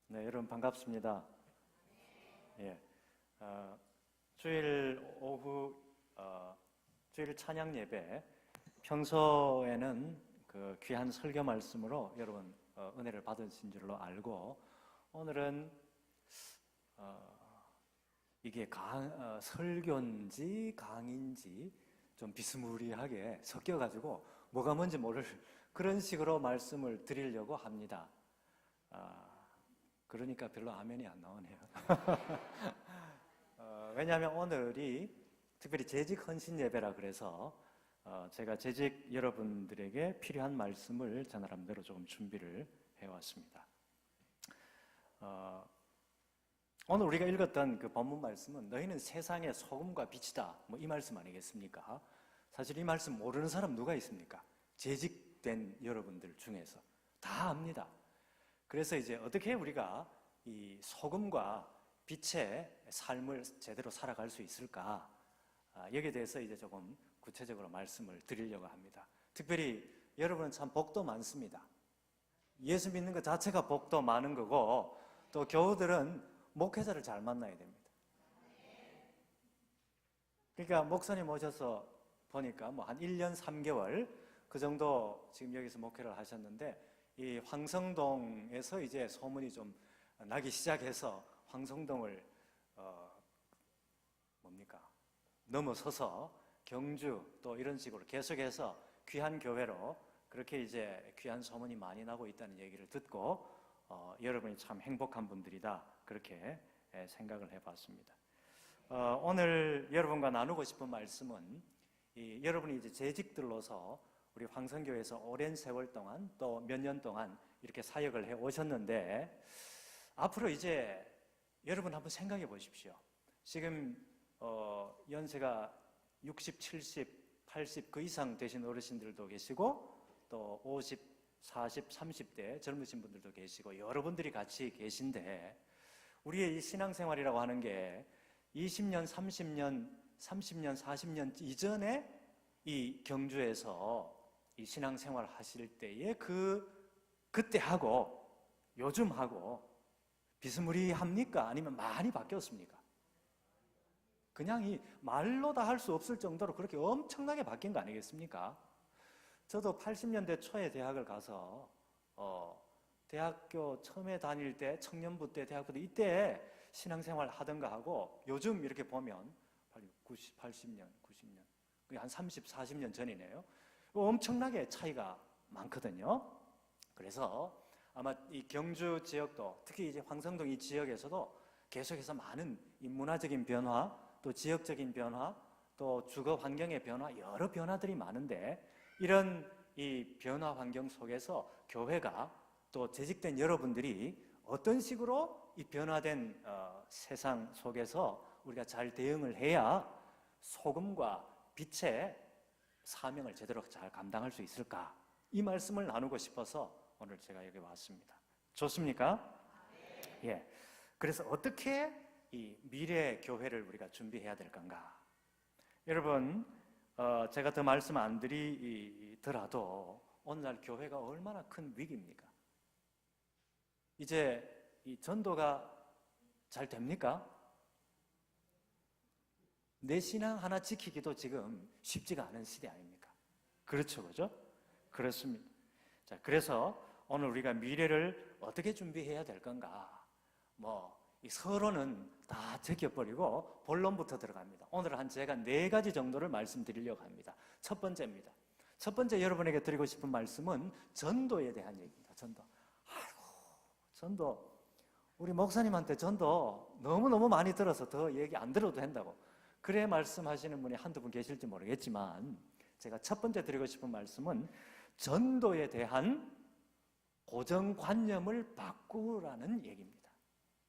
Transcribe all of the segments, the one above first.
네, 여러분 반갑습니다. 예, 주일 오후 주일 찬양 예배 평소에는 그 귀한 설교 말씀으로 여러분 은혜를 받으신 줄로 알고 오늘은 이게 설교인지 강인지 좀 비스무리하게 섞여가지고 뭐가 뭔지 모를 그런 식으로 말씀을 드리려고 합니다. 그러니까 별로 아멘이 안 나오네요. 왜냐하면 오늘이 특별히 재직 헌신 예배라 그래서 제가 재직 여러분들에게 필요한 말씀을 저 나름대로 조금 준비를 해왔습니다. 오늘 우리가 읽었던 그 본문 말씀은 너희는 세상의 소금과 빛이다, 뭐 이 말씀 아니겠습니까? 사실 이 말씀 모르는 사람 누가 있습니까? 재직된 여러분들 중에서 다 압니다. 그래서 이제 어떻게 우리가 이 소금과 빛의 삶을 제대로 살아갈 수 있을까? 여기에 대해서 이제 조금 구체적으로 말씀을 드리려고 합니다. 특별히 여러분은 참 복도 많습니다. 예수 믿는 것 자체가 복도 많은 거고 또 교우들은 목회자를 잘 만나야 됩니다. 그러니까 목사님 오셔서 보니까 뭐 한 1년 3개월 그 정도 지금 여기서 목회를 하셨는데 이 황성동에서 이제 소문이 좀 나기 시작해서 황성동을 넘어서서 경주 또 이런 식으로 계속해서 귀한 교회로 그렇게 이제 귀한 소문이 많이 나고 있다는 얘기를 듣고 여러분이 참 행복한 분들이다 그렇게 생각을 해봤습니다. 오늘 여러분과 나누고 싶은 말씀은 여러분이 이제 재직들로서 우리 황성교회에서 오랜 세월 동안 또 몇 년 동안 이렇게 사역을 해 오셨는데 앞으로 이제 여러분 한번 생각해 보십시오. 지금 연세가 60, 70, 80 그 이상 되신 어르신들도 계시고 또 50, 40, 30대 젊으신 분들도 계시고 여러분들이 같이 계신데 우리의 이 신앙생활이라고 하는 게 20년, 30년, 40년 이전에 이 경주에서 이 신앙생활 하실 때에 그때 하고 요즘 하고 비스무리합니까? 아니면 많이 바뀌었습니까? 그냥 이 말로 다 할 수 없을 정도로 그렇게 엄청나게 바뀐 거 아니겠습니까? 저도 80년대 초에 대학을 가서 대학교 처음에 다닐 때 청년부 때 대학부 때 이때 신앙생활 하던가 하고 요즘 이렇게 보면 80년, 90년 한 30, 40년 전이네요. 엄청나게 차이가 많거든요. 그래서 아마 이 경주 지역도 특히 이제 황성동 이 지역에서도 계속해서 많은 이 문화적인 변화 또 지역적인 변화 또 주거 환경의 변화 여러 변화들이 많은데 이런 이 변화 환경 속에서 교회가 또 재직된 여러분들이 어떤 식으로 이 변화된 세상 속에서 우리가 잘 대응을 해야 소금과 빛의 사명을 제대로 잘 감당할 수 있을까? 이 말씀을 나누고 싶어서 오늘 제가 여기 왔습니다. 좋습니까? 예. 그래서 어떻게 이 미래 교회를 우리가 준비해야 될 건가? 여러분, 제가 더 말씀 안 드리더라도 오늘날 교회가 얼마나 큰 위기입니까? 이제 이 전도가 잘 됩니까? 내 신앙 하나 지키기도 지금 쉽지가 않은 시대 아닙니까? 그렇죠, 그죠? 그렇습니다. 자, 그래서 오늘 우리가 미래를 어떻게 준비해야 될 건가? 이 서론은 다 제껴버리고 본론부터 들어갑니다. 오늘 제가 4가지 정도를 말씀드리려고 합니다. 첫 번째입니다. 첫 번째 여러분에게 드리고 싶은 말씀은 전도에 대한 얘기입니다. 전도. 우리 목사님한테 전도 너무너무 많이 들어서 더 얘기 안 들어도 된다고. 그래 말씀하시는 분이 한두 분 계실지 모르겠지만 제가 첫 번째 드리고 싶은 말씀은 전도에 대한 고정관념을 바꾸라는 얘기입니다.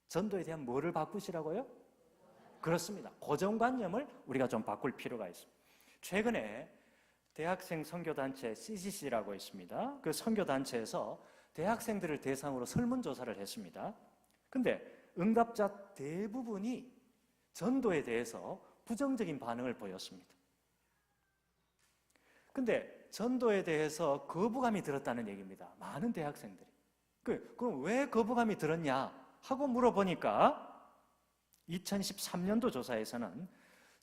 전도에 대한 뭐를 바꾸시라고요? 그렇습니다. 고정관념을 우리가 좀 바꿀 필요가 있습니다. 최근에 대학생 선교단체 CCC라고 있습니다. 그 선교단체에서 대학생들을 대상으로 설문조사를 했습니다. 근데 응답자 대부분이 전도에 대해서 부정적인 반응을 보였습니다. 근데 전도에 대해서 거부감이 들었다는 얘기입니다. 많은 대학생들이. 그럼 왜 거부감이 들었냐? 하고 물어보니까 2013년도 조사에서는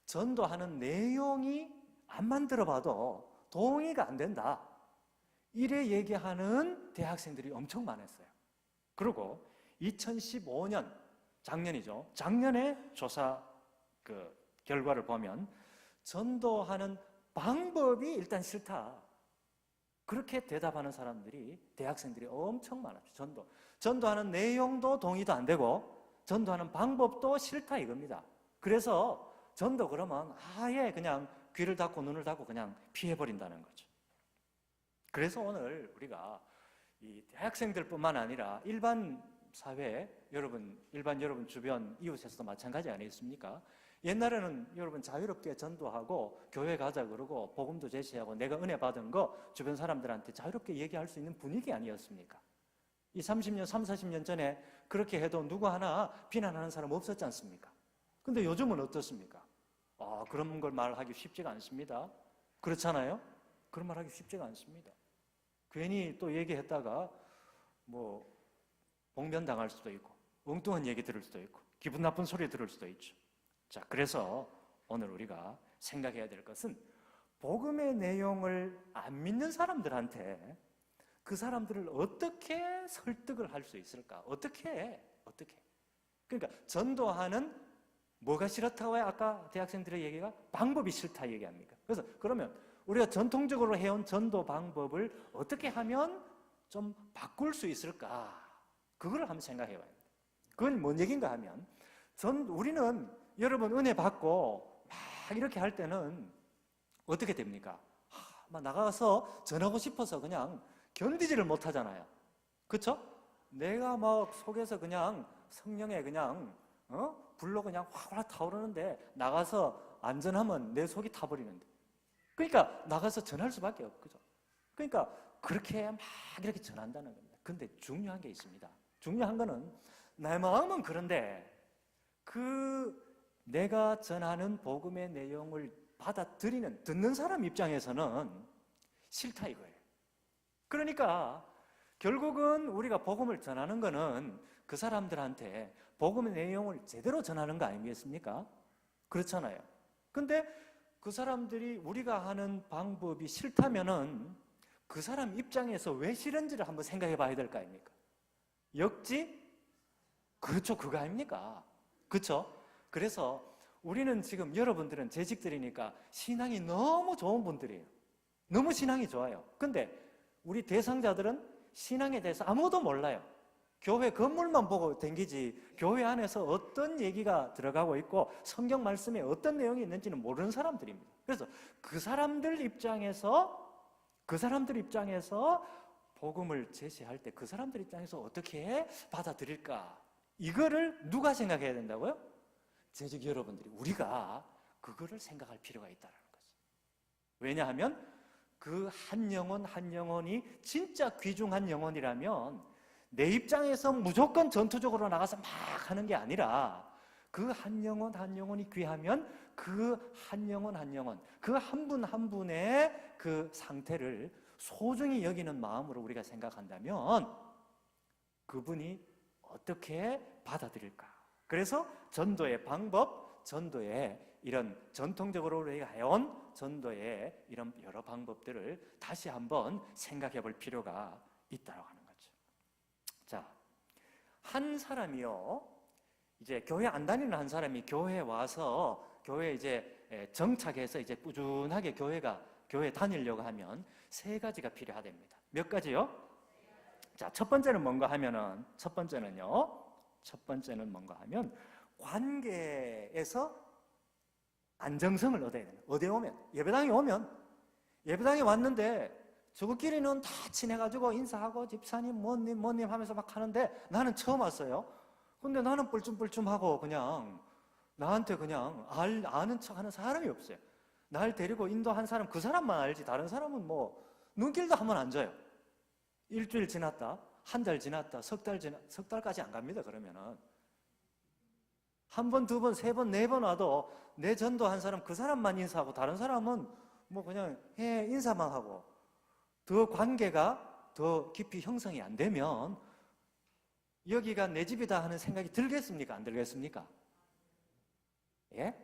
전도하는 내용이 암만 들어봐도 동의가 안 된다, 이래 얘기하는 대학생들이 엄청 많았어요. 그리고 2015년, 작년이죠. 작년에 조사 결과를 보면 전도하는 방법이 일단 싫다, 그렇게 대답하는 사람들이, 대학생들이 엄청 많았죠. 전도하는 내용도 동의도 안 되고 전도하는 방법도 싫다 이겁니다. 그래서 전도 그러면 아예 그냥 귀를 닫고 눈을 닫고 그냥 피해버린다는 거죠. 그래서 오늘 우리가 이 대학생들뿐만 아니라 일반 사회, 일반 여러분 주변 이웃에서도 마찬가지 아니겠습니까? 옛날에는 여러분 자유롭게 전도하고 교회 가자 그러고 복음도 제시하고 내가 은혜 받은 거 주변 사람들한테 자유롭게 얘기할 수 있는 분위기 아니었습니까? 이 30년, 40년 전에 그렇게 해도 누구 하나 비난하는 사람 없었지 않습니까? 근데 요즘은 어떻습니까? 그런 걸 말하기 쉽지가 않습니다. 그렇잖아요? 그런 말 하기 쉽지가 않습니다. 괜히 또 얘기했다가 봉변당할 수도 있고 엉뚱한 얘기 들을 수도 있고 기분 나쁜 소리 들을 수도 있죠. 자, 그래서 오늘 우리가 생각해야 될 것은 복음의 내용을 안 믿는 사람들한테 그 사람들을 어떻게 설득을 할 수 있을까? 어떻게? 그러니까 전도하는 뭐가 싫다고 해요? 아까 대학생들의 얘기가 방법이 싫다 얘기합니까? 그래서 그러면 우리가 전통적으로 해온 전도 방법을 어떻게 하면 좀 바꿀 수 있을까? 그걸 한번 생각해 봐야 됩니다. 그건 뭔 얘기인가 하면 우리는 여러분 은혜 받고 막 이렇게 할 때는 어떻게 됩니까? 막 나가서 전하고 싶어서 그냥 견디지를 못하잖아요. 그렇죠? 내가 막 속에서 그냥 성령에 그냥 불로 그냥 확 타오르는데 나가서 안전하면 내 속이 타버리는데, 그러니까 나가서 전할 수밖에 없죠. 그러니까 그렇게 막 이렇게 전한다는 겁니다. 근데 중요한 게 있습니다. 중요한 거는 내 마음은 그런데 내가 전하는 복음의 내용을 듣는 사람 입장에서는 싫다 이거예요. 그러니까 결국은 우리가 복음을 전하는 거는 그 사람들한테 복음의 내용을 제대로 전하는 거 아니겠습니까? 그렇잖아요. 근데 그 사람들이 우리가 하는 방법이 싫다면은 그 사람 입장에서 왜 싫은지를 한번 생각해 봐야 될 거 아닙니까? 역지? 그렇죠. 그거 아닙니까? 그렇죠? 그래서 우리는 지금 여러분들은 재직들이니까 신앙이 너무 좋은 분들이에요. 너무 신앙이 좋아요. 근데 우리 대상자들은 신앙에 대해서 아무도 몰라요. 교회 건물만 보고 댕기지 교회 안에서 어떤 얘기가 들어가고 있고 성경 말씀에 어떤 내용이 있는지는 모르는 사람들입니다. 그래서 그 사람들 입장에서 복음을 제시할 때 그 사람들 입장에서 어떻게 받아들일까? 이거를 누가 생각해야 된다고요? 재직 여러분들이, 우리가 그거를 생각할 필요가 있다는 거죠. 왜냐하면 그 한 영혼 한 영혼이 진짜 귀중한 영혼이라면 내 입장에서 무조건 전투적으로 나가서 막 하는 게 아니라 그 한 영혼 한 영혼이 귀하면 그 한 영혼 한 영혼, 그 한 분 한 분의 그 상태를 소중히 여기는 마음으로 우리가 생각한다면 그분이 어떻게 받아들일까? 그래서 전도의 방법, 전도의 이런 전통적으로 우리가 해온 전도의 이런 여러 방법들을 다시 한번 생각해 볼 필요가 있다고 하는 거죠. 자, 한 사람이요, 이제 교회 안 다니는 한 사람이 교회에 와서 교회에 이제 정착해서 이제 꾸준하게 교회 다니려고 하면 세 가지가 필요하답니다. 몇 가지요? 자, 첫 번째는 뭔가 하면은, 첫 번째는 뭔가 하면 관계에서 안정성을 얻어야 돼요. 어디에 오면? 예배당에 왔는데 저것끼리는 다 친해가지고 인사하고 집사님, 뭐님 하면서 막 하는데 나는 처음 왔어요. 근데 나는 뿔춤뿔춤하고 그냥 나한테 그냥 아는 척 하는 사람이 없어요. 날 데리고 인도한 사람, 그 사람만 알지 다른 사람은 뭐 눈길도 한번 안 줘요. 일주일 지났다, 한 달 지났다, 석 달까지 안 갑니다. 그러면은 한 번, 두 번, 세 번, 네 번 와도 내 전도한 사람 그 사람만 인사하고 다른 사람은 뭐 그냥 인사만 하고 더 관계가 더 깊이 형성이 안 되면 여기가 내 집이다 하는 생각이 들겠습니까? 안 들겠습니까? 예?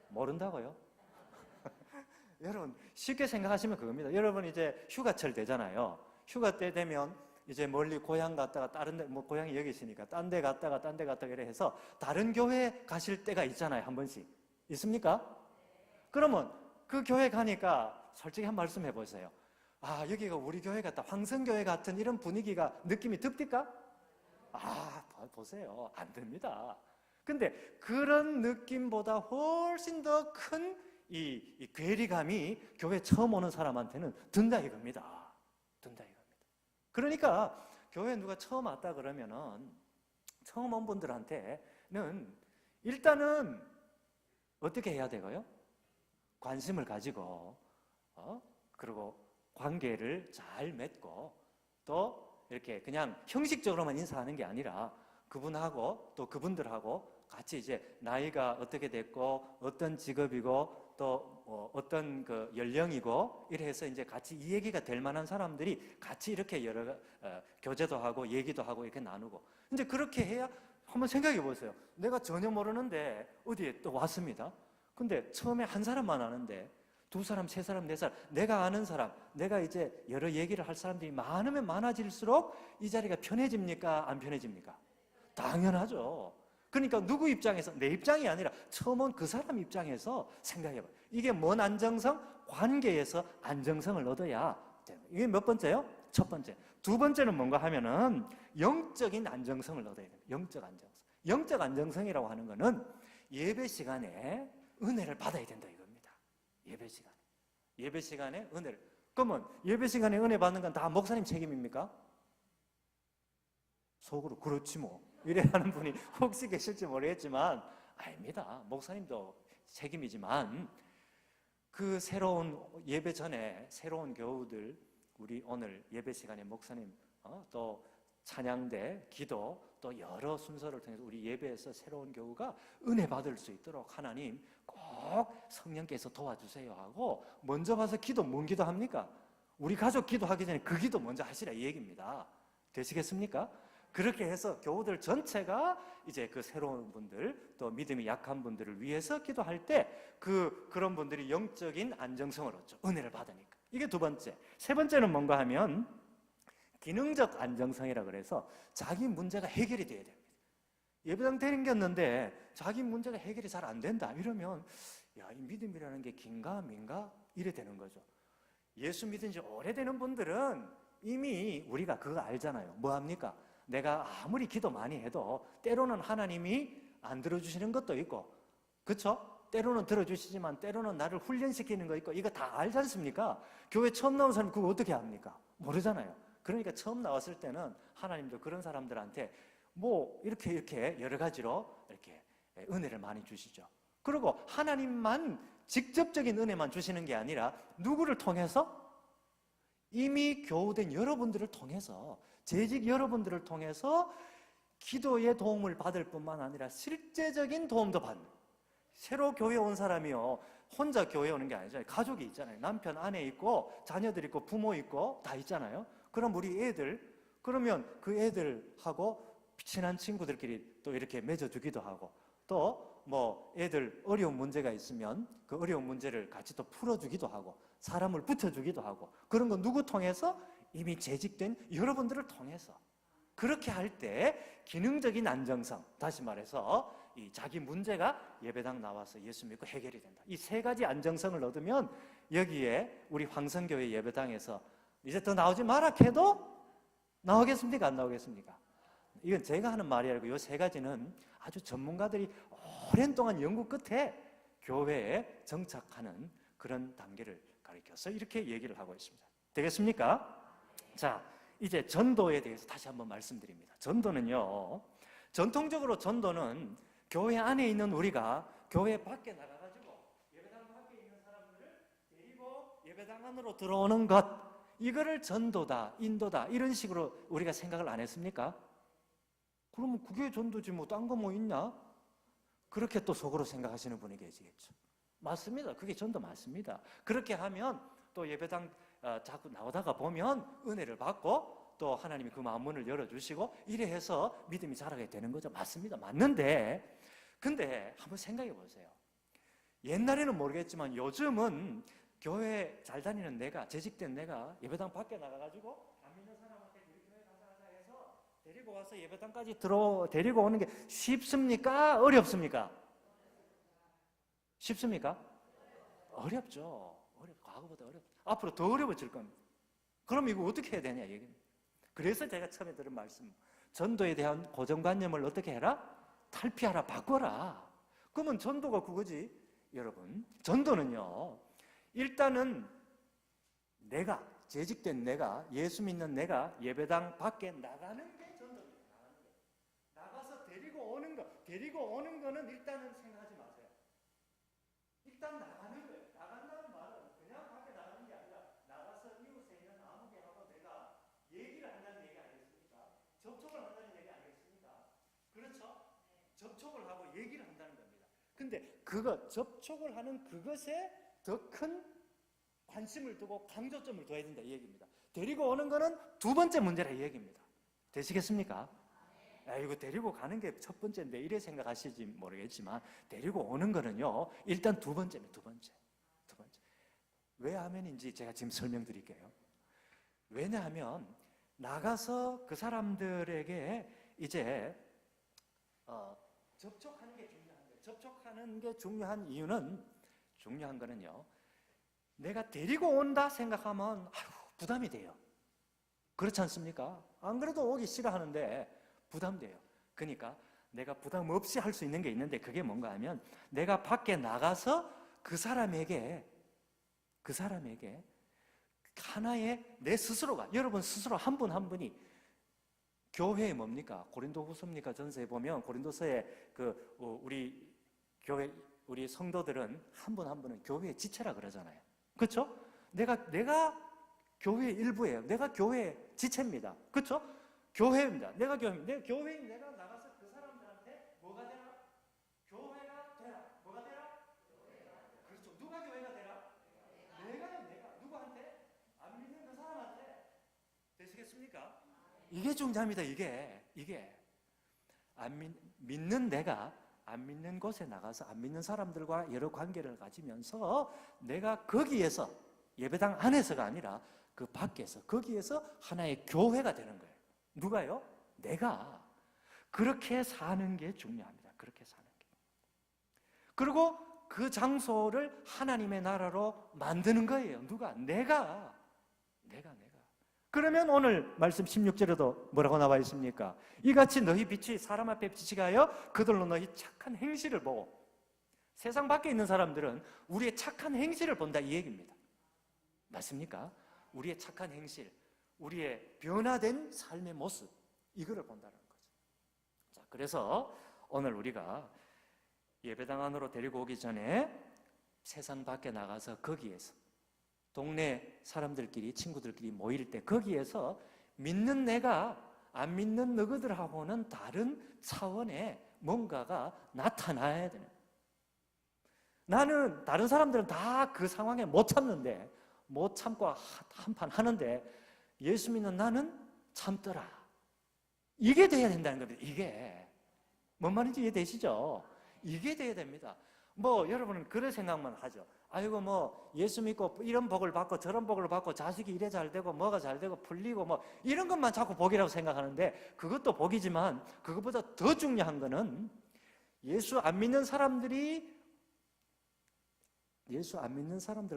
모른다고요? 여러분 쉽게 생각하시면 그겁니다. 여러분 이제 휴가철 되잖아요. 휴가 때 되면 이제 멀리 고향 갔다가 다른 데, 뭐 고향이 여기 있으니까 딴 데 갔다가 딴 데 갔다가 이래 해서 다른 교회 가실 때가 있잖아요. 한 번씩. 있습니까? 그러면 그 교회 가니까 솔직히 한 말씀 해보세요. 아, 여기가 우리 교회 같다. 황성교회 같은 이런 분위기가 느낌이 듭니까? 아, 보세요. 안 됩니다. 근데 그런 느낌보다 훨씬 더 큰 이 괴리감이 교회 처음 오는 사람한테는 든다 이겁니다. 든다 이겁니다. 그러니까 교회 누가 처음 왔다 그러면은 처음 온 분들한테는 일단은 어떻게 해야 되고요? 관심을 가지고 그리고 관계를 잘 맺고 또 이렇게 그냥 형식적으로만 인사하는 게 아니라 그분하고 또 그분들하고 같이 이제 나이가 어떻게 됐고 어떤 직업이고 또 어떤 그 연령이고 이래 해서 이제 같이 이 얘기가 될 만한 사람들이 같이 이렇게 여러 교제도 하고 얘기도 하고 이렇게 나누고 이제 그렇게 해야 한번 생각해 보세요. 내가 전혀 모르는데 어디에 또 왔습니다. 근데 처음에 한 사람만 아는데 두 사람, 세 사람, 네 사람, 내가 아는 사람, 내가 이제 여러 얘기를 할 사람들이 많으면 많아질수록 이 자리가 편해집니까? 안 편해집니까? 당연하죠. 그러니까 누구 입장에서, 내 입장이 아니라 처음 온 그 사람 입장에서 생각해봐. 이게 뭔 안정성? 관계에서 안정성을 얻어야 되는 거예요. 이게 몇 번째요? 첫 번째. 두 번째는 뭔가 하면은 영적인 안정성을 얻어야 돼요. 영적 안정성. 영적 안정성이라고 하는 거는 예배 시간에 은혜를 받아야 된다 이겁니다. 예배 시간에. 예배 시간에 은혜를. 그러면 예배 시간에 은혜 받는 건 다 목사님 책임입니까? 속으로 그렇지 뭐 이래 하는 분이 혹시 계실지 모르겠지만 아닙니다. 목사님도 책임이지만 그 새로운 예배 전에 새로운 교우들 우리 오늘 예배 시간에 목사님 또 찬양대 기도 또 여러 순서를 통해서 우리 예배에서 새로운 교우가 은혜 받을 수 있도록 하나님 꼭 성령께서 도와주세요 하고 먼저 가서 기도 뭔 기도 합니까? 우리 가족 기도하기 전에 그 기도 먼저 하시라 이 얘기입니다. 되시겠습니까? 그렇게 해서 교우들 전체가 이제 그 새로운 분들 또 믿음이 약한 분들을 위해서 기도할 때 그런 분들이 영적인 안정성을 얻죠. 은혜를 받으니까. 이게 두 번째. 세 번째는 뭔가 하면 기능적 안정성이라 그래서 자기 문제가 해결이 돼야 됩니다. 예배당 다녔는데 자기 문제가 해결이 잘 안 된다 이러면 야, 이 믿음이라는 게 긴가 민가 이래 되는 거죠. 예수 믿은 지 오래되는 분들은 이미 우리가 그거 알잖아요. 뭐 합니까? 내가 아무리 기도 많이 해도 때로는 하나님이 안 들어주시는 것도 있고 그렇죠? 때로는 들어주시지만 때로는 나를 훈련시키는 거 있고 이거 다 알지 않습니까? 교회 처음 나온 사람 그거 어떻게 합니까? 모르잖아요. 그러니까 처음 나왔을 때는 하나님도 그런 사람들한테 뭐 이렇게 여러 가지로 이렇게 은혜를 많이 주시죠. 그리고 하나님만 직접적인 은혜만 주시는 게 아니라 누구를 통해서? 이미 교우된 여러분들을 통해서 재직 여러분들을 통해서 기도의 도움을 받을 뿐만 아니라 실제적인 도움도 받는 새로 교회 온 사람이요 혼자 교회 오는 게 아니잖아요. 가족이 있잖아요. 남편, 아내 있고 자녀들 있고 부모 있고 다 있잖아요. 그럼 우리 애들 그러면 그 애들하고 친한 친구들끼리 또 이렇게 맺어주기도 하고 또 뭐 애들 어려운 문제가 있으면 그 어려운 문제를 같이 또 풀어주기도 하고 사람을 붙여주기도 하고 그런 거 누구 통해서? 이미 재직된 여러분들을 통해서 그렇게 할 때 기능적인 안정성 다시 말해서 이 자기 문제가 예배당 나와서 예수 믿고 해결이 된다. 이 세 가지 안정성을 얻으면 여기에 우리 황성교회 예배당에서 이제 더 나오지 마라 해도 나오겠습니까? 안 나오겠습니까? 이건 제가 하는 말이 아니고 이 세 가지는 아주 전문가들이 오랜 동안 연구 끝에 교회에 정착하는 그런 단계를 가리켜서 이렇게 얘기를 하고 있습니다. 되겠습니까? 자, 이제 전도에 대해서 다시 한번 말씀드립니다. 전도는요, 전통적으로 전도는 교회 안에 있는 우리가 교회 밖에 나가가지고 예배당 밖에 있는 사람들을 데리고 예배당 안으로 들어오는 것, 이거를 전도다, 인도다 이런 식으로 우리가 생각을 안 했습니까? 그러면 그게 전도지 뭐 딴 거 뭐 있냐? 그렇게 또 속으로 생각하시는 분이 계시겠죠. 맞습니다. 그게 전도 맞습니다. 그렇게 하면 또 예배당 자꾸 나오다가 보면 은혜를 받고 또 하나님이 그 마음 문을 열어주시고 이래 해서 믿음이 자라게 되는 거죠. 맞습니다. 맞는데 근데 한번 생각해 보세요. 옛날에는 모르겠지만 요즘은 교회 잘 다니는 내가, 재직된 내가 예배당 밖에 나가가지고 안 믿는 사람한테 우리 교회 가자 해서 데리고 와서 예배당까지 데리고 오는 게 쉽습니까? 어렵습니까? 쉽습니까? 어렵죠. 과거보다 어렵죠. 앞으로 더 어려워질 겁니다. 그럼 이거 어떻게 해야 되냐 얘기입니다. 그래서 제가 처음에 들은 말씀, 전도에 대한 고정관념을 어떻게 해라? 탈피하라, 바꿔라. 그러면 전도가 그거지. 여러분, 전도는요, 일단은 내가, 재직된 내가, 예수 믿는 내가 예배당 밖에 나가는 게 전도입니다. 나가서 데리고 오는 거는 일단은 생각하지 마세요. 일단 나가는 거예요. 나간다는 말은 그냥 밖에 나가는 게 아니라 나가서 이웃에 있는 아무개하고 내가 얘기를 한다는 얘기 아니겠습니까? 접촉을 한다는 얘기 아니겠습니까? 그렇죠? 접촉을 하고 얘기를 한다는 겁니다. 근데 접촉을 하는 그것에 더 큰 관심을 두고 강조점을 둬야 된다 이 얘기입니다. 데리고 오는 거는 두 번째 문제라 이 얘기입니다. 되시겠습니까? 이거 데리고 가는 게 첫 번째인데 이래 생각하실지 모르겠지만 데리고 오는 거는요 일단 두 번째입니다. 두 번째. 왜 하면인지 제가 지금 설명드릴게요. 왜냐하면 나가서 그 사람들에게 이제 접촉하는 게 중요한데, 접촉하는 게 중요한 이유는, 중요한 거는요, 내가 데리고 온다 생각하면 부담이 돼요. 그렇지 않습니까? 안 그래도 오기 싫어하는데 부담돼요. 그러니까 내가 부담 없이 할 수 있는 게 있는데 그게 뭔가 하면 내가 밖에 나가서 그 사람에게 하나의 내 스스로가, 여러분 스스로 한 분 한 분이 교회에 뭡니까? 고린도후서입니까? 전서에 보면 고린도서에 우리 교회 우리 성도들은 한 분 한 분은 교회의 지체라 그러잖아요. 그렇죠? 내가 교회의 일부예요. 내가 교회의 지체입니다. 그렇죠? 교회입니다. 내가 교회입니다. 내가 교회인 내가 나가서 그 사람들한테 뭐가 되라? 교회가 되라. 뭐가 되라? 그렇죠. 누가 교회가 되라? 내가 누구한테? 안 믿는 그 사람한테. 되시겠습니까? 이게 중요합니다. 이게 믿는 내가 안 믿는 곳에 나가서 안 믿는 사람들과 여러 관계를 가지면서 내가 거기에서 예배당 안에서가 아니라 그 밖에서 거기에서 하나의 교회가 되는 거예요. 누가요? 내가. 그렇게 사는 게 중요합니다. 그렇게 사는 게. 그리고 그 장소를 하나님의 나라로 만드는 거예요. 누가? 내가. 그러면 오늘 말씀 16절에도 뭐라고 나와 있습니까? 이같이 너희 빛이 사람 앞에 비치게 하여 그들로 너희 착한 행실을 보고. 세상 밖에 있는 사람들은 우리의 착한 행실을 본다 이 얘기입니다. 맞습니까? 우리의 착한 행실, 우리의 변화된 삶의 모습, 이거를 본다는 거죠. 자, 그래서 오늘 우리가 예배당 안으로 데리고 오기 전에 세상 밖에 나가서 거기에서 동네 사람들끼리, 친구들끼리 모일 때 거기에서 믿는 내가 안 믿는 너희들하고는 다른 차원의 뭔가가 나타나야 되는. 나는 다른 사람들은 다 그 상황에 못 참는데, 못 참고 한판 하는데 예수 믿는 나는 참더라. 이게 돼야 된다는 겁니다. 이게 뭔 말인지 이해되시죠? 이게 돼야 됩니다. 여러분은 그런 생각만 하죠. 아이고 예수 믿고 이런 복을 받고 저런 복을 받고 자식이 이래 잘 되고 뭐가 잘 되고 풀리고 이런 것만 자꾸 복이라고 생각하는데 그것도 복이지만 그것보다 더 중요한 거는 예수 안 믿는 사람들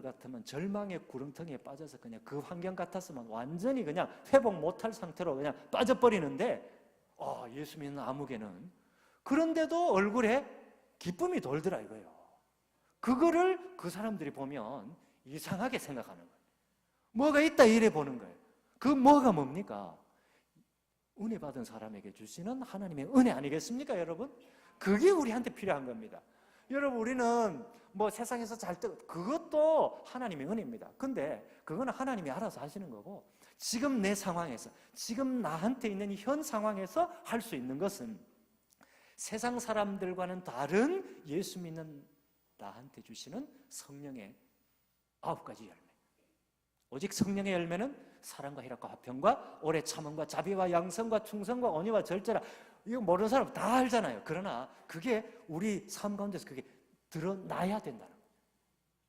같으면 절망의 구렁텅이에 빠져서 그냥 그 환경 같았으면 완전히 그냥 회복 못할 상태로 그냥 빠져버리는데 예수 믿는 아무개는 그런데도 얼굴에 기쁨이 돌더라 이거예요. 그거를 그 사람들이 보면 이상하게 생각하는 거예요. 뭐가 있다 이래 보는 거예요. 그 뭐가 뭡니까? 은혜 받은 사람에게 주시는 하나님의 은혜 아니겠습니까, 여러분? 그게 우리한테 필요한 겁니다. 여러분, 우리는 세상에서 잘 때 그것도 하나님의 은혜입니다. 근데 그거는 하나님이 알아서 하시는 거고, 지금 내 상황에서, 지금 나한테 있는 현 상황에서 할 수 있는 것은 세상 사람들과는 다른 예수 믿는 나한테 주시는 성령의 9가지 열매. 오직 성령의 열매는 사랑과 희락과 화평과 오래 참음과 자비와 양성과 충성과 온유와 절제라. 이거 모르는 사람 다 알잖아요. 그러나 그게 우리 삶 가운데서 그게 드러나야 된다는 거예요.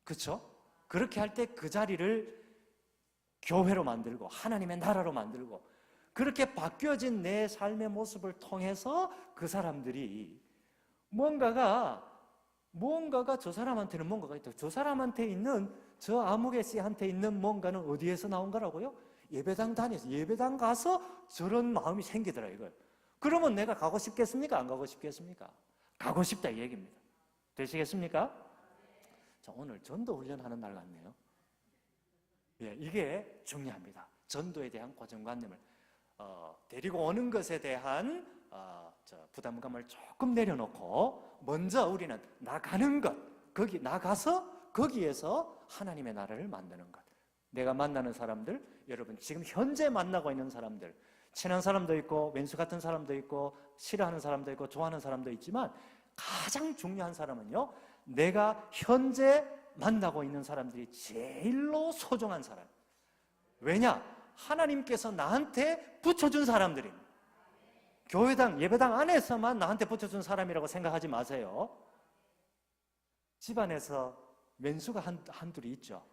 그렇죠? 그렇게 할 때 그 자리를 교회로 만들고 하나님의 나라로 만들고 그렇게 바뀌어진 내 삶의 모습을 통해서 그 사람들이 뭔가가 저 사람한테는 뭔가가 있다. 저 사람한테 있는 저 아무개 씨한테 있는 뭔가는 어디에서 나온 거라고요? 예배당 다녀서 예배당 가서 저런 마음이 생기더라 이거예요. 그러면 내가 가고 싶겠습니까? 안 가고 싶겠습니까? 가고 싶다 이 얘기입니다. 되시겠습니까? 자, 오늘 전도 훈련하는 날 같네요. 예, 이게 중요합니다. 전도에 대한 고정관념을 데리고 오는 것에 대한 부담감을 조금 내려놓고 먼저 우리는 나가는 것, 거기 나가서 거기에서 하나님의 나라를 만드는 것. 내가 만나는 사람들, 여러분 지금 현재 만나고 있는 사람들, 친한 사람도 있고 왼수 같은 사람도 있고 싫어하는 사람도 있고 좋아하는 사람도 있지만 가장 중요한 사람은요, 내가 현재 만나고 있는 사람들이 제일로 소중한 사람. 왜냐? 하나님께서 나한테 붙여준 사람들입니다. 교회당, 예배당 안에서만 나한테 붙여준 사람이라고 생각하지 마세요. 집안에서 왼수가 한둘이 있죠.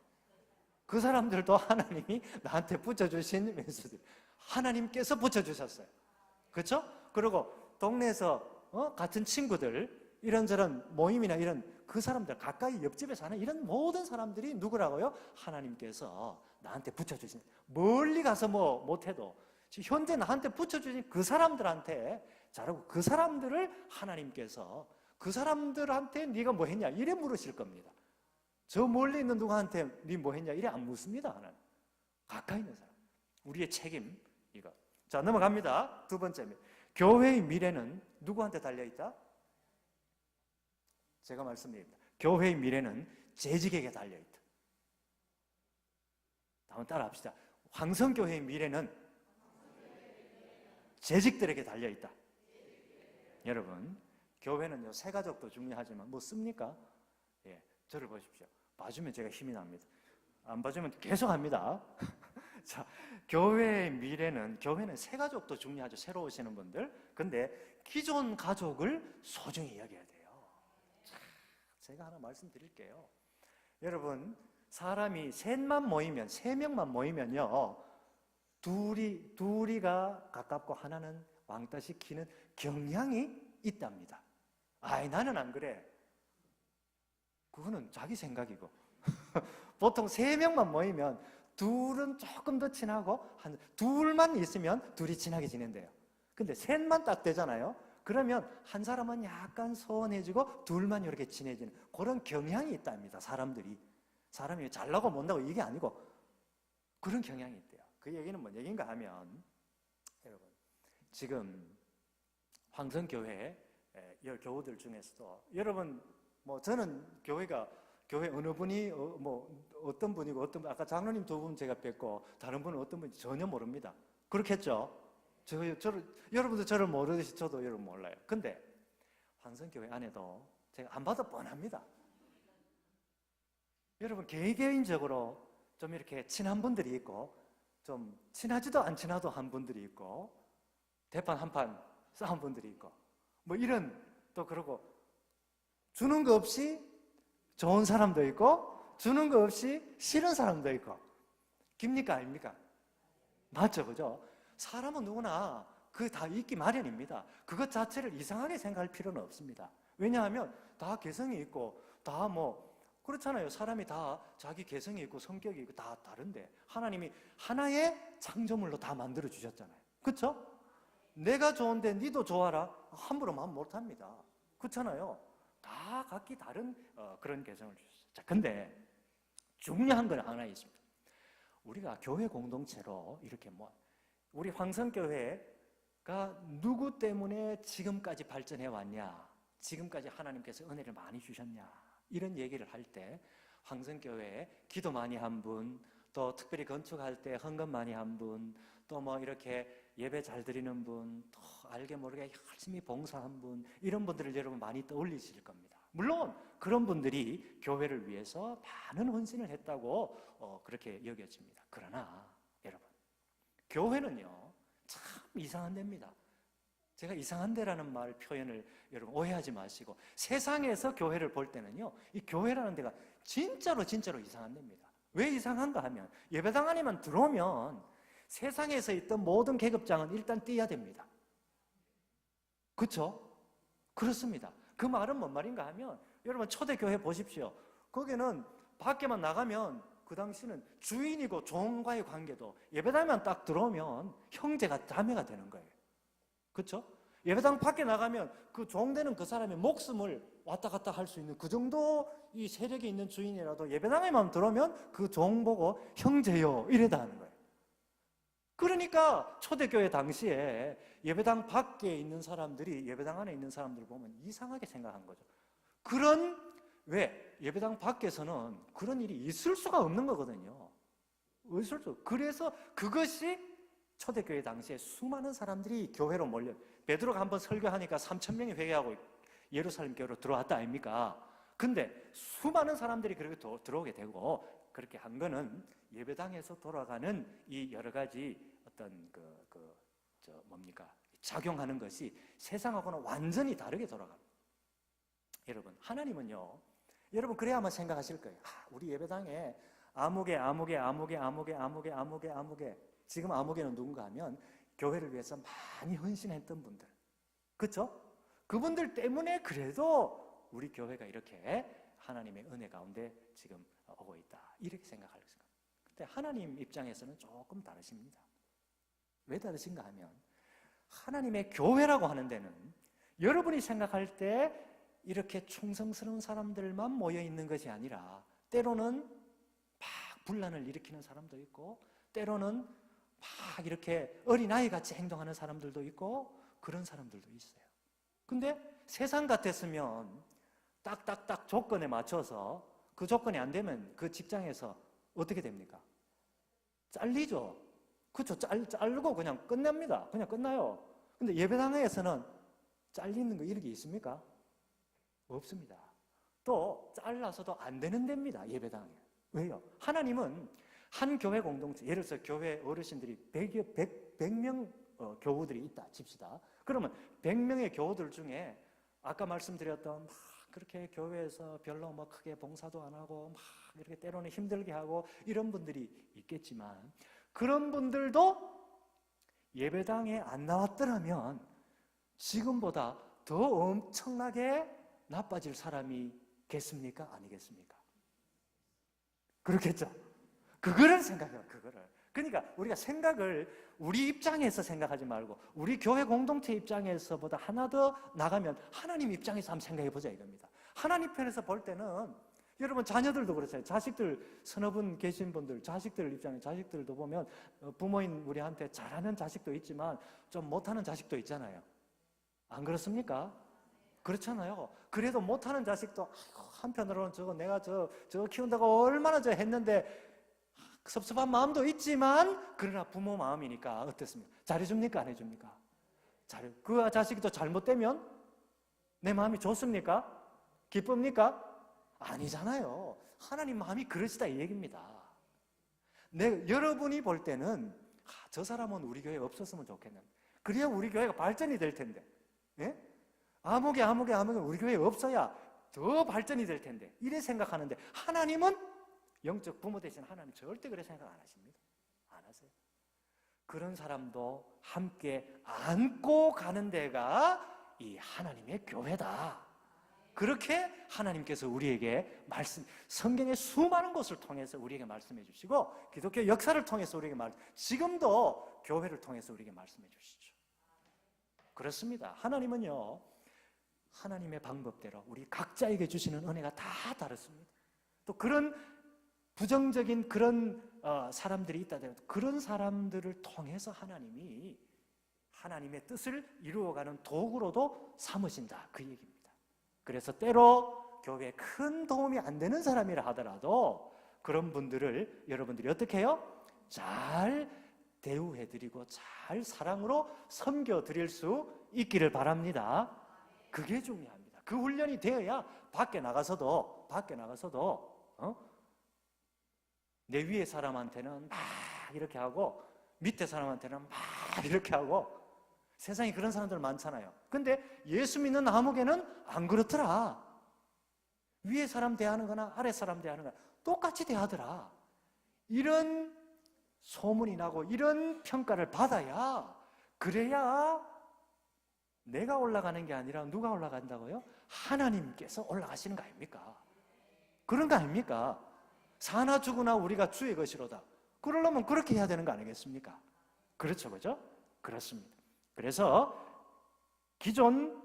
그 사람들도 하나님이 나한테 붙여주신 왼수들. 하나님께서 붙여주셨어요. 그렇죠? 그리고 동네에서 같은 친구들, 이런저런 모임이나 이런 그 사람들, 가까이 옆집에 사는 이런 모든 사람들이 누구라고요? 하나님께서 나한테 붙여주신, 멀리 가서 뭐 못해도 현재 나한테 붙여주신 그 사람들한테 잘하고 그 사람들을 하나님께서 그 사람들한테 네가 뭐 했냐 이래 물으실 겁니다. 저 멀리 있는 누구한테 네 뭐 했냐 이래 안 묻습니다. 하나님. 가까이 있는 사람. 우리의 책임 이거. 자, 넘어갑니다. 두 번째, 교회의 미래는 누구한테 달려있다? 제가 말씀드립니다. 교회의 미래는 재직에게 달려있다. 한번 따라 합시다. 황성교회의 미래는 재직들에게 달려있다. 여러분, 교회는요, 새가족도 중요하지만 뭐 씁니까? 예, 저를 보십시오. 봐주면 제가 힘이 납니다. 안 봐주면 계속 합니다. 자, 교회의 미래는, 교회는 새가족도 중요하죠. 새로 오시는 분들. 근데 기존 가족을 소중히 여겨야 돼요. 자, 제가 하나 말씀드릴게요. 여러분, 사람이 셋만 모이면, 세 명만 모이면요, 둘이가 가깝고 하나는 왕따시키는 경향이 있답니다. 아이, 나는 안 그래. 그거는 자기 생각이고. 보통 세 명만 모이면 둘은 조금 더 친하고 한 둘만 있으면 둘이 친하게 지낸대요. 근데 셋만 딱 되잖아요. 그러면 한 사람은 약간 소원해지고 둘만 이렇게 친해지는 그런 경향이 있답니다. 사람이 잘나고 못나고 이게 아니고 그런 경향이 있대요. 그 얘기는 뭔 얘기인가 하면, 여러분, 지금 황성교회 교우들 중에서도, 여러분, 뭐 저는 교회 어느 분이 어떤 분이고 아까 장로님 두 분 제가 뵙고 다른 분은 어떤 분인지 전혀 모릅니다. 그렇겠죠? 여러분도 저를 모르듯이 저도 여러분 몰라요. 근데 황성교회 안에도 제가 안 봐도 뻔합니다. 여러분, 개인적으로 좀 이렇게 친한 분들이 있고 좀 친하지도 안 친하도 한 분들이 있고 대판 한판 싸운 분들이 있고 뭐 이런, 또 그러고 주는 거 없이 좋은 사람도 있고 주는 거 없이 싫은 사람도 있고. 깁니까 아닙니까? 맞죠, 그죠? 사람은 누구나 그 다 있기 마련입니다. 그것 자체를 이상하게 생각할 필요는 없습니다. 왜냐하면 다 개성이 있고 다 그렇잖아요. 사람이 다 자기 개성이 있고 성격이 있고 다 다른데 하나님이 하나의 창조물로 다 만들어 주셨잖아요. 그렇죠? 내가 좋은데 니도 좋아라 함부로 말 못합니다. 그렇잖아요. 다 각기 다른 그런 개성을 주셨어요. 자, 근데 중요한 건 하나 있습니다. 우리가 교회 공동체로 이렇게 우리 황성교회가 누구 때문에 지금까지 발전해 왔냐, 지금까지 하나님께서 은혜를 많이 주셨냐, 이런 얘기를 할 때 황성교회에 기도 많이 한 분, 또 특별히 건축할 때 헌금 많이 한 분, 또 이렇게 예배 잘 드리는 분, 또 알게 모르게 열심히 봉사한 분, 이런 분들을 여러분 많이 떠올리실 겁니다. 물론 그런 분들이 교회를 위해서 많은 헌신을 했다고 그렇게 여겨집니다. 그러나 여러분, 교회는요 참 이상한 데입니다. 제가 이상한 데라는 말 표현을 여러분 오해하지 마시고, 세상에서 교회를 볼 때는요 이 교회라는 데가 진짜로 이상한 데입니다. 왜 이상한가 하면, 예배당 안에만 들어오면 세상에서 있던 모든 계급장은 일단 띄어야 됩니다. 그렇죠? 그렇습니다. 그 말은 뭔 말인가 하면, 여러분 초대교회 보십시오. 거기는 밖에만 나가면 그 당시는 주인이고 종과의 관계도 예배당에만 딱 들어오면 형제가 자매가 되는 거예요. 그렇죠? 예배당 밖에 나가면 그 종되는 그 사람의 목숨을 왔다 갔다 할 수 있는 그 정도 이 세력이 있는 주인이라도 예배당에만 들어오면 그 종 보고 형제요 이래다 하는 거예요. 그러니까 초대교회 당시에 예배당 밖에 있는 사람들이 예배당 안에 있는 사람들을 보면 이상하게 생각한 거죠. 왜? 예배당 밖에서는 그런 일이 있을 수가 없는 거거든요. 그래서 그것이 초대교회 당시에 수많은 사람들이 교회로 몰려, 베드로가 한번 설교하니까 3,000명이 회개하고 예루살렘 교회로 들어왔다 아닙니까? 근데 수많은 사람들이 그렇게 들어오게 되고, 그렇게 한 거는 예배당에서 돌아가는 이 여러 가지 어떤 작용하는 것이 세상하고는 완전히 다르게 돌아갑니다. 여러분, 하나님은요, 여러분 그래야 아마 생각하실 거예요. 우리 예배당에 아무개 지금 아무개는 누군가 하면 교회를 위해서 많이 헌신했던 분들, 그렇죠? 그분들 때문에 그래도 우리 교회가 이렇게 하나님의 은혜 가운데 지금 오고 있다, 이렇게 생각할 수 있습니다. 근데 하나님 입장에서는 조금 다르십니다. 왜 다르신가 하면, 하나님의 교회라고 하는 데는 여러분이 생각할 때 이렇게 충성스러운 사람들만 모여 있는 것이 아니라, 때로는 막 분란을 일으키는 사람도 있고, 때로는 막 이렇게 어린아이같이 행동하는 사람들도 있고, 그런 사람들도 있어요. 근데 세상 같았으면 딱딱딱 조건에 맞춰서 그 조건이 안 되면 그 직장에서 어떻게 됩니까? 잘리죠. 그렇죠. 자르고 그냥 끝냅니다. 그냥 끝나요. 근데 예배당에서는 잘리는 거 이런 게 있습니까? 없습니다. 또 잘라서도 안 되는 데입니다, 예배당에. 왜요? 하나님은 한 교회 공동체, 예를 들어서 교회 어르신들이 100명 교우들이 있다 칩시다. 그러면 100명의 교우들 중에 아까 말씀드렸던 막 그렇게 교회에서 별로 뭐 크게 봉사도 안 하고 막 이렇게 때로는 힘들게 하고 이런 분들이 있겠지만, 그런 분들도 예배당에 안 나왔더라면 지금보다 더 엄청나게 나빠질 사람이겠습니까? 아니겠습니까? 그렇겠죠? 그거를 생각해요, 그거를. 그러니까 우리가 생각을 우리 입장에서 생각하지 말고 우리 교회 공동체 입장에서보다 하나 더 나가면 하나님 입장에서 한번 생각해 보자 이겁니다. 하나님 편에서 볼 때는, 여러분 자녀들도 그렇잖아요. 자식들 서너 분 계신 분들, 자식들 입장에 자식들도 보면 부모인 우리한테 잘하는 자식도 있지만 좀 못하는 자식도 있잖아요. 안 그렇습니까? 그렇잖아요. 그래도 못하는 자식도 한편으로는 내가 저거 키운다고 얼마나 했는데 섭섭한 마음도 있지만, 그러나 부모 마음이니까 어떻습니까? 잘해줍니까? 안 해줍니까? 그 자식이 또 잘못되면 내 마음이 좋습니까? 기쁩니까? 아니잖아요. 하나님 마음이 그러시다 이 얘기입니다. 여러분이 볼 때는 저 사람은 우리 교회에 없었으면 좋겠는데, 그래야 우리 교회가 발전이 될 텐데, 예? 아무개 우리 교회에 없어야 더 발전이 될 텐데, 이래 생각하는데, 하나님은 영적 부모 되신 하나님 절대 그렇게 생각 안 하십니다. 안 하세요. 그런 사람도 함께 안고 가는 데가 이 하나님의 교회다. 그렇게 하나님께서 우리에게 성경의 수많은 곳을 통해서 우리에게 말씀해 주시고, 기독교 역사를 통해서 우리에게 지금도 교회를 통해서 우리에게 말씀해 주시죠. 그렇습니다. 하나님은요, 하나님의 방법대로 우리 각자에게 주시는 은혜가 다 다르습니다. 또 그런 부정적인 그런 사람들이 있다 하더라도 그런 사람들을 통해서 하나님이 하나님의 뜻을 이루어가는 도구로도 삼으신다, 그 얘기입니다. 그래서 때로 교회에 큰 도움이 안 되는 사람이라 하더라도 그런 분들을 여러분들이 어떻게 해요? 잘 대우해드리고 잘 사랑으로 섬겨드릴 수 있기를 바랍니다. 그게 중요합니다. 그 훈련이 되어야 밖에 나가서도 내 위에 사람한테는 막 이렇게 하고 밑에 사람한테는 막 이렇게 하고, 세상에 그런 사람들 많잖아요. 근데 예수 믿는 아무개는 안 그렇더라. 위에 사람 대하는 거나 아래 사람 대하는 거나 똑같이 대하더라. 이런 소문이 나고 이런 평가를 받아야, 그래야 내가 올라가는 게 아니라 누가 올라간다고요? 하나님께서 올라가시는 거 아닙니까? 그런 거 아닙니까? 사나 죽으나 우리가 주의 것이로다. 그러려면 그렇게 해야 되는 거 아니겠습니까? 그렇죠, 그죠? 그렇습니다. 그래서 기존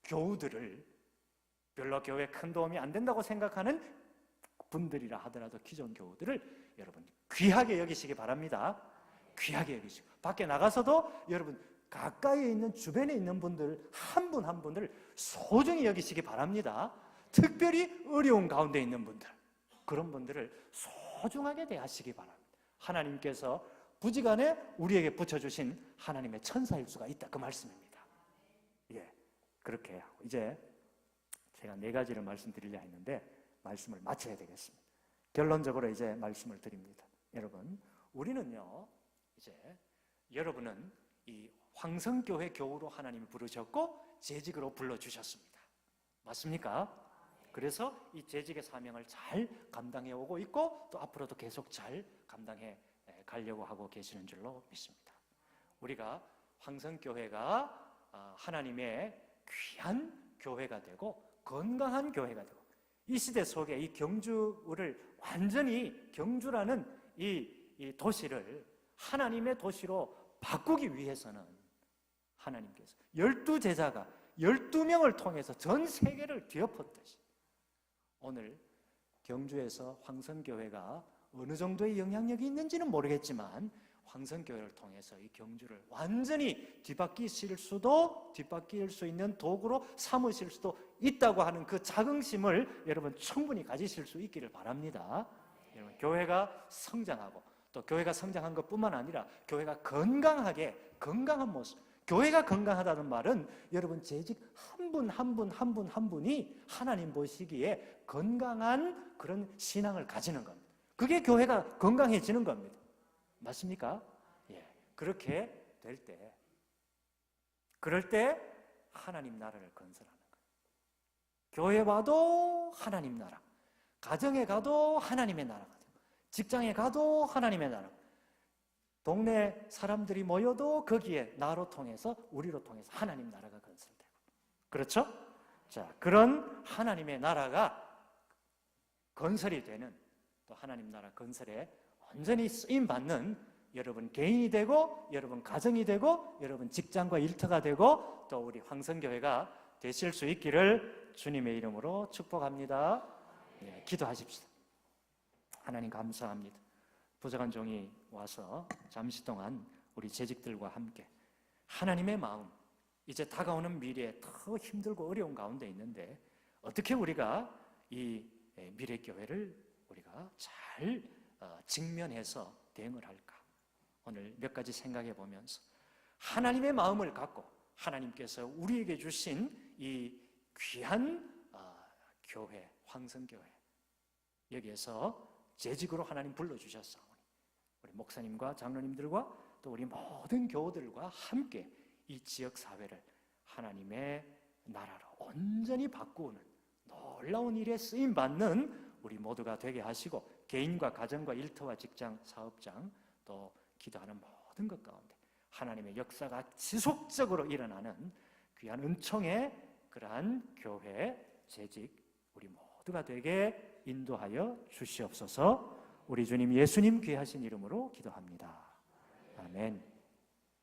교우들을 별로 교회에 큰 도움이 안 된다고 생각하는 분들이라 하더라도 기존 교우들을 여러분 귀하게 여기시기 바랍니다. 귀하게 여기시고, 밖에 나가서도 여러분 가까이에 있는 주변에 있는 분들 한 분 한 분을 소중히 여기시기 바랍니다. 특별히 어려운 가운데 있는 분들, 그런 분들을 소중하게 대하시기 바랍니다. 하나님께서 부지간에 우리에게 붙여주신 하나님의 천사일 수가 있다, 그 말씀입니다. 예, 그렇게 하고 이제 제가 4가지를 말씀드리려 했는데 말씀을 마쳐야 되겠습니다. 결론적으로 이제 말씀을 드립니다. 여러분, 우리는요, 이제 여러분은 이 황성교회 교우로 하나님이 부르셨고 재직으로 불러주셨습니다. 맞습니까? 그래서 이 재직의 사명을 잘 감당해 오고 있고, 또 앞으로도 계속 잘 감당해 가려고 하고 계시는 줄로 믿습니다. 우리가 황성교회가 하나님의 귀한 교회가 되고 건강한 교회가 되고, 이 시대 속에 이 경주를 완전히, 경주라는 이 도시를 하나님의 도시로 바꾸기 위해서는 하나님께서 12제자가 12명을 통해서 전 세계를 뒤엎었듯이, 오늘 경주에서 황성교회가 어느 정도의 영향력이 있는지는 모르겠지만 황성교회를 통해서 이 경주를 완전히 뒤바뀔 수 있는 도구로 삼으실 수도 있다고 하는 그 자긍심을 여러분 충분히 가지실 수 있기를 바랍니다. 여러분, 교회가 성장하고, 또 교회가 성장한 것뿐만 아니라 교회가 건강한 모습, 교회가 건강하다는 말은 여러분 재직 한 분 분이 하나님 보시기에 건강한 그런 신앙을 가지는 겁니다. 그게 교회가 건강해지는 겁니다. 맞습니까? 예. 그렇게 될 때, 그럴 때 하나님 나라를 건설하는 거예요. 교회 와도 하나님 나라, 가정에 가도 하나님의 나라가 되고, 직장에 가도 하나님의 나라, 동네 사람들이 모여도 거기에 나로 통해서, 우리로 통해서 하나님 나라가 건설되고, 그렇죠? 자, 그런 하나님의 나라가 건설이 되는, 또 하나님 나라 건설에 완전히 쓰임받는 여러분 개인이 되고, 여러분 가정이 되고, 여러분 직장과 일터가 되고, 또 우리 황성교회가 되실 수 있기를 주님의 이름으로 축복합니다. 네, 기도하십시다. 하나님 감사합니다. 부족한 종이 와서 잠시 동안 우리 재직들과 함께 하나님의 마음, 이제 다가오는 미래에 더 힘들고 어려운 가운데 있는데 어떻게 우리가 이 미래교회를 우리가 잘 직면해서 대응을 할까? 오늘 몇 가지 생각해 보면서 하나님의 마음을 갖고 하나님께서 우리에게 주신 이 귀한 교회, 황성교회, 여기에서 재직으로 하나님 불러주셨사오니 우리 목사님과 장로님들과 또 우리 모든 교우들과 함께 이 지역사회를 하나님의 나라로 온전히 바꾸는 놀라운 일에 쓰임받는 우리 모두가 되게 하시고, 개인과 가정과 일터와 직장, 사업장, 또 기도하는 모든 것 가운데 하나님의 역사가 지속적으로 일어나는 귀한 은총의 그러한 교회, 재직, 우리 모두가 되게 인도하여 주시옵소서. 우리 주님 예수님 귀하신 이름으로 기도합니다. 아멘.